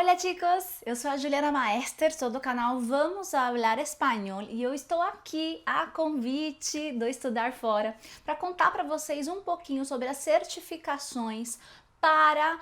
Olá chicos, eu sou a Juliana Maester, sou do canal Vamos Hablar Espanhol e eu estou aqui a convite do Estudar Fora para contar para vocês um pouquinho sobre as certificações para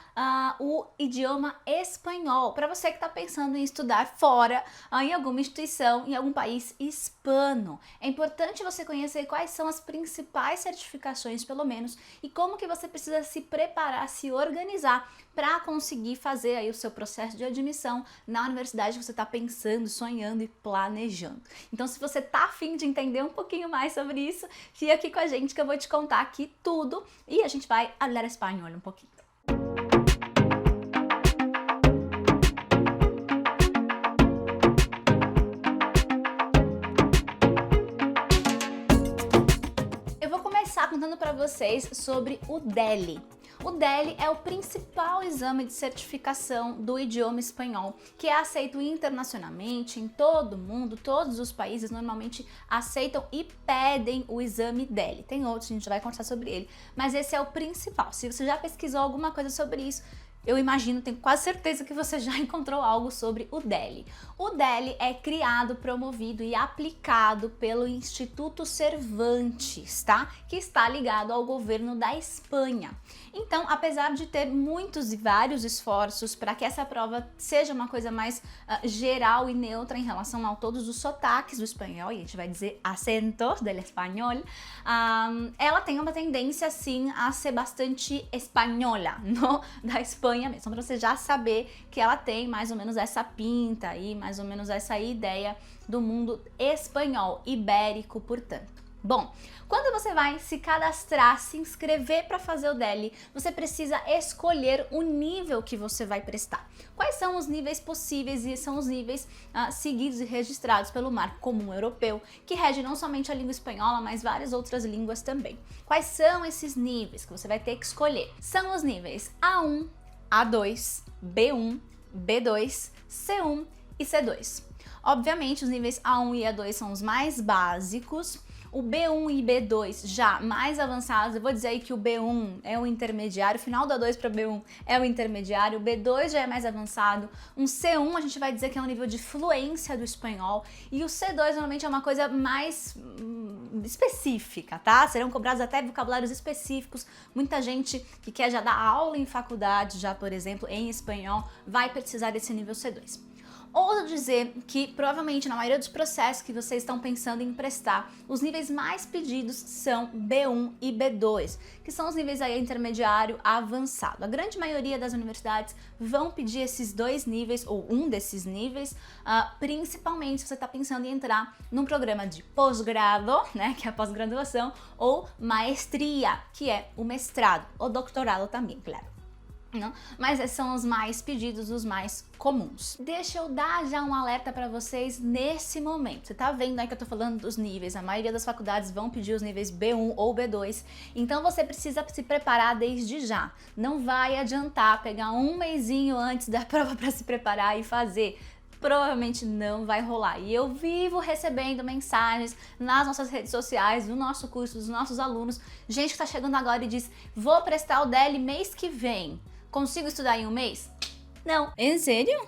o idioma espanhol, para você que está pensando em estudar fora, em alguma instituição, em algum país hispano. É importante você conhecer quais são as principais certificações, pelo menos, e como que você precisa se preparar, se organizar para conseguir fazer aí o seu processo de admissão na universidade que você está pensando, sonhando e planejando. Então, se você tá afim de entender um pouquinho mais sobre isso, fica aqui com a gente que eu vou te contar aqui tudo e a gente vai falar espanhol um pouquinho. Contando para vocês sobre o DELI. O DELI é o principal exame de certificação do idioma espanhol, que é aceito internacionalmente em todo o mundo, todos os países normalmente aceitam e pedem o exame DELI. Tem outros, a gente vai conversar sobre ele, mas esse é o principal. Se você já pesquisou alguma coisa sobre isso, eu imagino, tenho quase certeza que você já encontrou algo sobre o DELI. O DELI é criado, promovido e aplicado pelo Instituto Cervantes, tá? Que está ligado ao governo da Espanha. Então, apesar de ter muitos e vários esforços para que essa prova seja uma coisa mais geral e neutra em relação a todos os sotaques do espanhol, e a gente vai dizer acentos del espanhol, ela tem uma tendência, sim, a ser bastante espanhola, da Espanha mesmo, para você já saber que ela tem mais ou menos essa pinta aí, mais ou menos essa ideia do mundo espanhol, ibérico, portanto. Bom, quando você vai se cadastrar, se inscrever para fazer o DELI, você precisa escolher o nível que você vai prestar. Quais são os níveis possíveis e são os níveis seguidos e registrados pelo Marco Comum Europeu, que rege não somente a língua espanhola, mas várias outras línguas também. Quais são esses níveis que você vai ter que escolher? São os níveis A1, A2, B1, B2, C1 e C2. Obviamente, os níveis A1 e A2 são os mais básicos. O B1 e B2 já mais avançados, eu vou dizer aí que o B1 é o intermediário, o final do A2 para B1 é o intermediário, o B2 já é mais avançado, um C1 a gente vai dizer que é um nível de fluência do espanhol e o C2 normalmente é uma coisa mais específica, tá? Serão cobrados até vocabulários específicos, muita gente que quer já dar aula em faculdade, já por exemplo, em espanhol, vai precisar desse nível C2. Ouso dizer que provavelmente na maioria dos processos que vocês estão pensando em prestar, os níveis mais pedidos são B1 e B2, que são os níveis aí intermediário avançado. A grande maioria das universidades vão pedir esses dois níveis, ou um desses níveis, principalmente se você está pensando em entrar num programa de pós-grado, né, que é a pós-graduação, ou maestria, que é o mestrado, ou doutorado também, claro. Não? Mas esses são os mais pedidos, os mais comuns. Deixa eu dar já um alerta para vocês nesse momento. Você tá vendo aí que eu tô falando dos níveis, a maioria das faculdades vão pedir os níveis B1 ou B2, então você precisa se preparar desde já. Não vai adiantar pegar um mesinho antes da prova para se preparar e fazer. Provavelmente não vai rolar. E eu vivo recebendo mensagens nas nossas redes sociais, no nosso curso, dos nossos alunos, gente que tá chegando agora e diz, vou prestar o DELI mês que vem. Consigo estudar em um mês? Não. Em sério?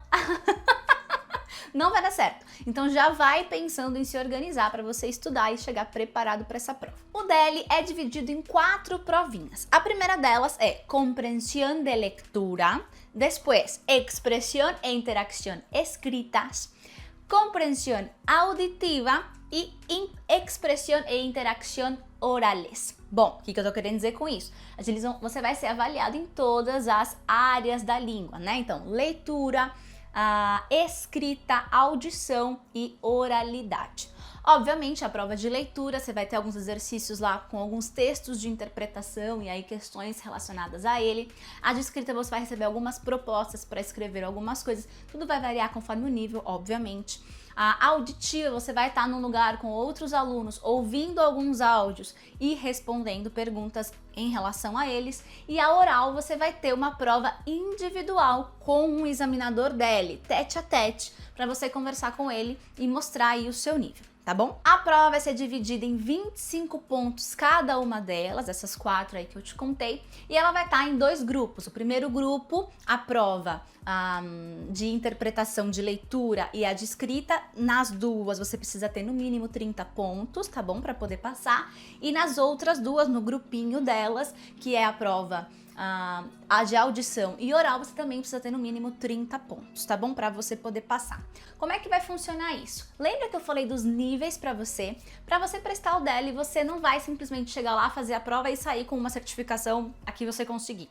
Não vai dar certo. Então já vai pensando em se organizar para você estudar e chegar preparado para essa prova. O DELI é dividido em 4 provinhas. A primeira delas é comprensión de lectura, después expresión e interacción escritas, comprensión auditiva e expresión e interacción orales. Bom, o que eu tô querendo dizer com isso? Você vai ser avaliado em todas as áreas da língua, né? Então, leitura, escrita, audição e oralidade. Obviamente, a prova de leitura, você vai ter alguns exercícios lá com alguns textos de interpretação e aí questões relacionadas a ele. A de escrita você vai receber algumas propostas para escrever algumas coisas, tudo vai variar conforme o nível, obviamente. A auditiva, você vai estar num lugar com outros alunos, ouvindo alguns áudios e respondendo perguntas em relação a eles. E a oral, você vai ter uma prova individual com um examinador DELI, tete a tete, para você conversar com ele e mostrar aí o seu nível. tá bom? A prova vai ser dividida em 25 pontos cada uma delas, essas 4 aí que eu te contei, e ela vai estar em 2 grupos. O primeiro grupo, a prova de interpretação de leitura e a de escrita, nas duas você precisa ter no mínimo 30 pontos, tá bom? Para poder passar. E nas outras duas, no grupinho delas, que é a prova a de audição e oral, você também precisa ter no mínimo 30 pontos, tá bom? Para você poder passar. Como é que vai funcionar isso? Lembra que eu falei dos níveis para você? Para você prestar o DEL, você não vai simplesmente chegar lá, fazer a prova e sair com uma certificação a que você conseguir.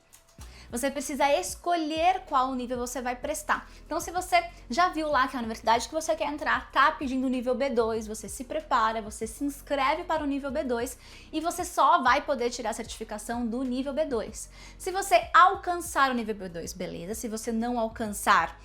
Você precisa escolher qual nível você vai prestar. Então, se você já viu lá que a universidade que você quer entrar tá pedindo o nível B2, você se prepara, você se inscreve para o nível B2 e você só vai poder tirar a certificação do nível B2. Se você alcançar o nível B2, beleza. Se você não alcançar,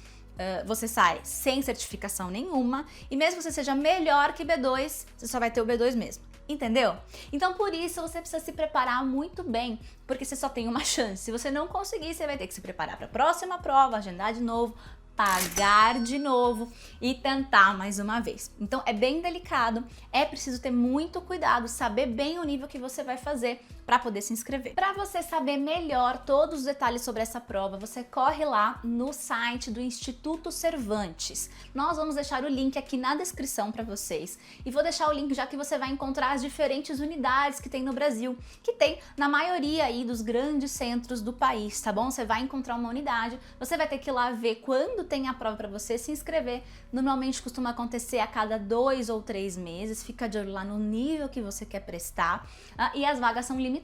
você sai sem certificação nenhuma. E mesmo que você seja melhor que B2, você só vai ter o B2 mesmo. Entendeu? Então, por isso, você precisa se preparar muito bem, porque você só tem uma chance. Se você não conseguir, você vai ter que se preparar para a próxima prova, agendar de novo, pagar de novo e tentar mais uma vez. Então, é bem delicado, é preciso ter muito cuidado, saber bem o nível que você vai fazer para poder se inscrever. Para você saber melhor todos os detalhes sobre essa prova, você corre lá no site do Instituto Cervantes. Nós vamos deixar o link aqui na descrição para vocês e vou deixar o link já que você vai encontrar as diferentes unidades que tem no Brasil, que tem na maioria aí dos grandes centros do país, tá bom? Você vai encontrar uma unidade, você vai ter que ir lá ver quando tem a prova para você se inscrever. Normalmente costuma acontecer a cada 2 ou 3 meses, fica de olho lá no nível que você quer prestar, e as vagas são limitadas.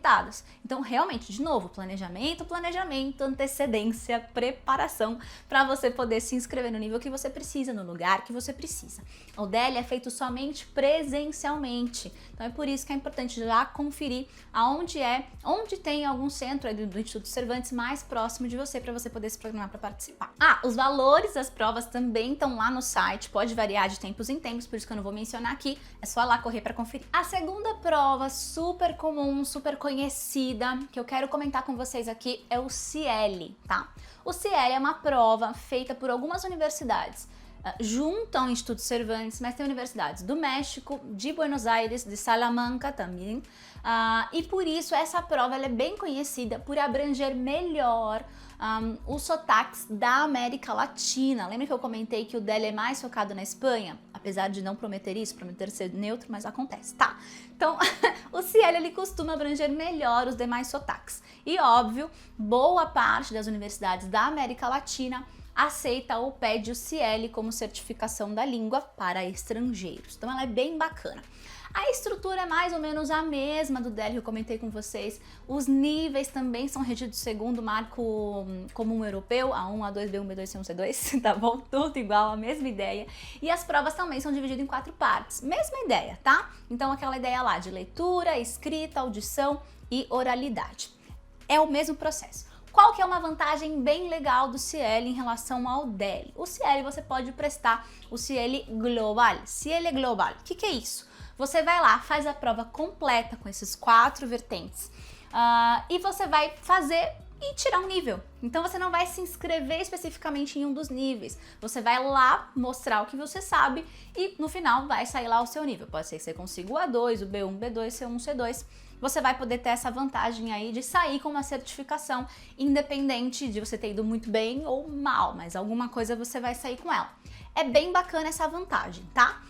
Então, realmente, de novo, planejamento, antecedência, preparação para você poder se inscrever no nível que você precisa, no lugar que você precisa. O DEL é feito somente presencialmente, então é por isso que é importante já conferir onde tem algum centro do Instituto Cervantes mais próximo de você para você poder se programar para participar. Os valores das provas também estão lá no site, pode variar de tempos em tempos, por isso que eu não vou mencionar aqui, é só lá correr para conferir. A segunda prova super comum, super conhecida, que eu quero comentar com vocês aqui é o CIELE, tá? O CIELE é uma prova feita por algumas universidades junto ao Instituto Cervantes, mas tem universidades do México, de Buenos Aires, de Salamanca também, e por isso essa prova ela é bem conhecida por abranger melhor os sotaques da América Latina. Lembra que eu comentei que o DEL é mais focado na Espanha? Apesar de não prometer isso, prometer ser neutro, mas acontece, tá? Então, o CIELE ele costuma abranger melhor os demais sotaques. E óbvio, boa parte das universidades da América Latina aceita ou pede o CIELE como certificação da língua para estrangeiros. Então ela é bem bacana. A estrutura é mais ou menos a mesma do DEL que eu comentei com vocês. Os níveis também são regidos segundo o marco comum europeu, A1, A2, B1, B2, C1, C2, tá bom? Tudo igual, a mesma ideia. E as provas também são divididas em 4 partes. Mesma ideia, tá? Então aquela ideia lá de leitura, escrita, audição e oralidade. É o mesmo processo. Qual que é uma vantagem bem legal do CIELE em relação ao DEL? O CIELE você pode prestar o CIELE Global. CIELE Global, o que é isso? Você vai lá, faz a prova completa com esses 4 vertentes e você vai fazer e tirar um nível. Então você não vai se inscrever especificamente em um dos níveis. Você vai lá mostrar o que você sabe e no final vai sair lá o seu nível. Pode ser que você consiga o A2, o B1, B2, C1, C2. Você vai poder ter essa vantagem aí de sair com uma certificação, independente de você ter ido muito bem ou mal, mas alguma coisa você vai sair com ela. É bem bacana essa vantagem, tá?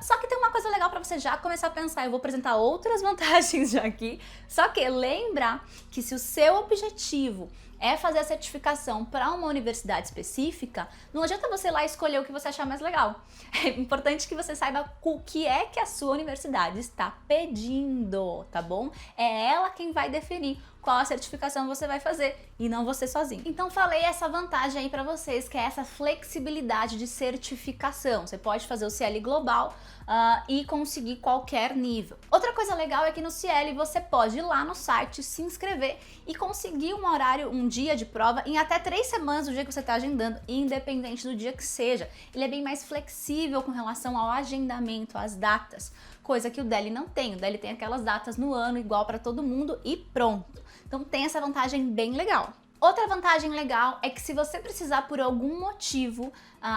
Só que tem uma coisa legal para você já começar a pensar, eu vou apresentar outras vantagens já aqui, só que lembra que se o seu objetivo é fazer a certificação para uma universidade específica, não adianta você ir lá escolher o que você achar mais legal. É importante que você saiba o que é que a sua universidade está pedindo, tá bom? É ela quem vai definir qual a certificação você vai fazer e não você sozinho. Então falei essa vantagem aí para vocês, que é essa flexibilidade de certificação. Você pode fazer o CIELE Global e conseguir qualquer nível. Outra coisa legal é que no CIELE você pode ir lá no site, se inscrever e conseguir um horário, um dia de prova em até 3 semanas do dia que você está agendando, independente do dia que seja. Ele é bem mais flexível com relação ao agendamento, às datas, coisa que o DEL não tem. O DEL tem aquelas datas no ano igual para todo mundo e pronto. Então tem essa vantagem bem legal. Outra vantagem legal é que se você precisar por algum motivo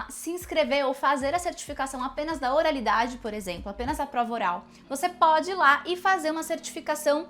se inscrever ou fazer a certificação apenas da oralidade, por exemplo, apenas a prova oral, você pode ir lá e fazer uma certificação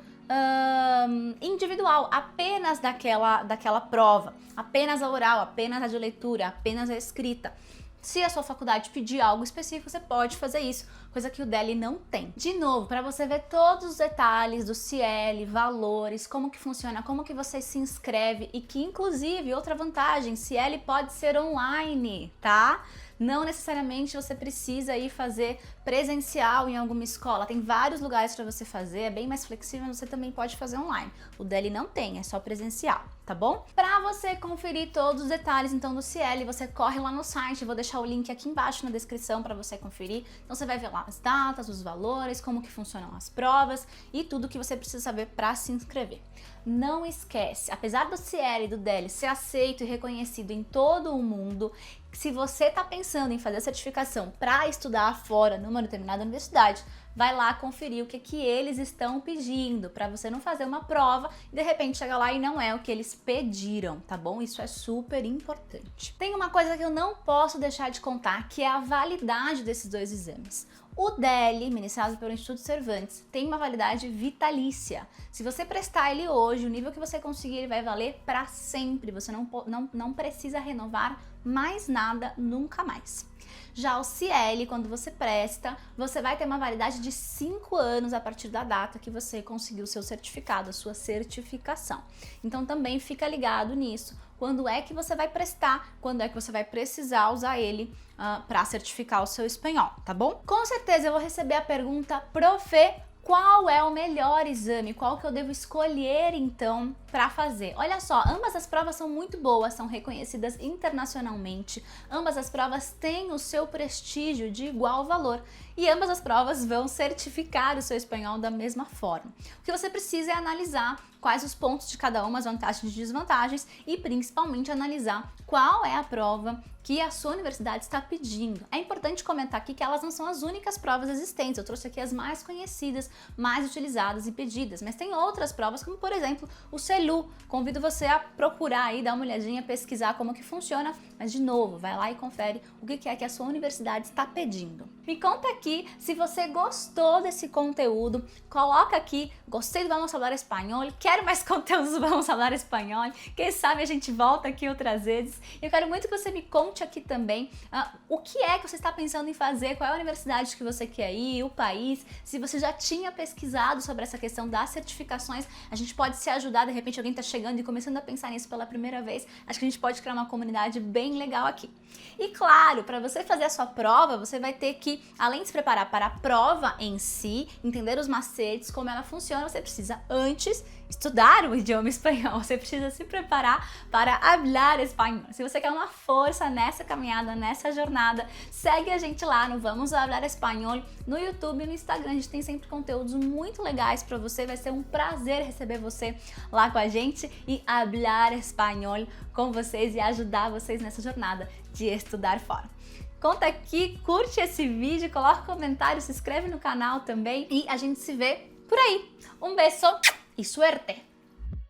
individual, apenas daquela prova, apenas a oral, apenas a de leitura, apenas a escrita. Se a sua faculdade pedir algo específico, você pode fazer isso, coisa que o DELE não tem. De novo, para você ver todos os detalhes do CIELE, valores, como que funciona, como que você se inscreve e que, inclusive, outra vantagem, CIELE pode ser online, tá? Não necessariamente você precisa ir fazer presencial em alguma escola, tem vários lugares para você fazer, é bem mais flexível, você também pode fazer online. O DELE não tem, é só presencial, tá bom? Para você conferir todos os detalhes então do CIELE, você corre lá no site, vou deixar o link aqui embaixo na descrição para você conferir. Então você vai ver lá as datas, os valores, como que funcionam as provas e tudo que você precisa saber para se inscrever. Não esquece, apesar do CIELE e do DELE ser aceito e reconhecido em todo o mundo, se você está pensando em fazer a certificação para estudar fora numa determinada universidade, vai lá conferir o que eles estão pedindo, para você não fazer uma prova e de repente chegar lá e não é o que eles pediram, tá bom? Isso é super importante. Tem uma coisa que eu não posso deixar de contar, que é a validade desses dois exames. O DELE, ministrado pelo Instituto Cervantes, tem uma validade vitalícia. Se você prestar ele hoje, o nível que você conseguir ele vai valer para sempre. Você não precisa renovar mais nada nunca mais. Já o CIELE, quando você presta, você vai ter uma validade de 5 anos a partir da data que você conseguiu o seu certificado, a sua certificação. Então também fica ligado nisso. Quando é que você vai prestar, quando é que você vai precisar usar ele para certificar o seu espanhol, tá bom? Com certeza eu vou receber a pergunta: profe, qual é o melhor exame? Qual que eu devo escolher então para fazer? Olha só, ambas as provas são muito boas, são reconhecidas internacionalmente, ambas as provas têm o seu prestígio de igual valor e ambas as provas vão certificar o seu espanhol da mesma forma. O que você precisa é analisar quais os pontos de cada uma, as vantagens e desvantagens e principalmente analisar qual é a prova que a sua universidade está pedindo. É importante comentar aqui que elas não são as únicas provas existentes, eu trouxe aqui as mais conhecidas, mais utilizadas e pedidas, mas tem outras provas como por exemplo o CELU. Convido você a procurar aí, dar uma olhadinha, pesquisar como que funciona, mas de novo, vai lá e confere o que é que a sua universidade está pedindo. Me conta aqui se você gostou desse conteúdo, coloca aqui, gostei do Vamos Falar Espanhol, quero mais conteúdos do Vamos Falar Espanhol, quem sabe a gente volta aqui outras vezes. Eu quero muito que você me conte aqui também o que é que você está pensando em fazer, qual é a universidade que você quer ir, o país, se você já tinha pesquisado sobre essa questão das certificações, a gente pode se ajudar, de repente alguém está chegando e começando a pensar nisso pela primeira vez, acho que a gente pode criar uma comunidade bem legal aqui. E claro, para você fazer a sua prova, você vai ter que, além de se preparar para a prova em si, entender os macetes, como ela funciona, você precisa antes estudar o idioma espanhol, você precisa se preparar para falar espanhol. Se você quer uma força nessa caminhada, nessa jornada, segue a gente lá no Vamos Falar Espanhol, no YouTube e no Instagram. A gente tem sempre conteúdos muito legais para você, vai ser um prazer receber você lá com a gente e falar espanhol com vocês e ajudar vocês nessa jornada de estudar fora. Conta aqui, curte esse vídeo, coloca comentário, se inscreve no canal também e a gente se vê por aí. Um beijo e suerte!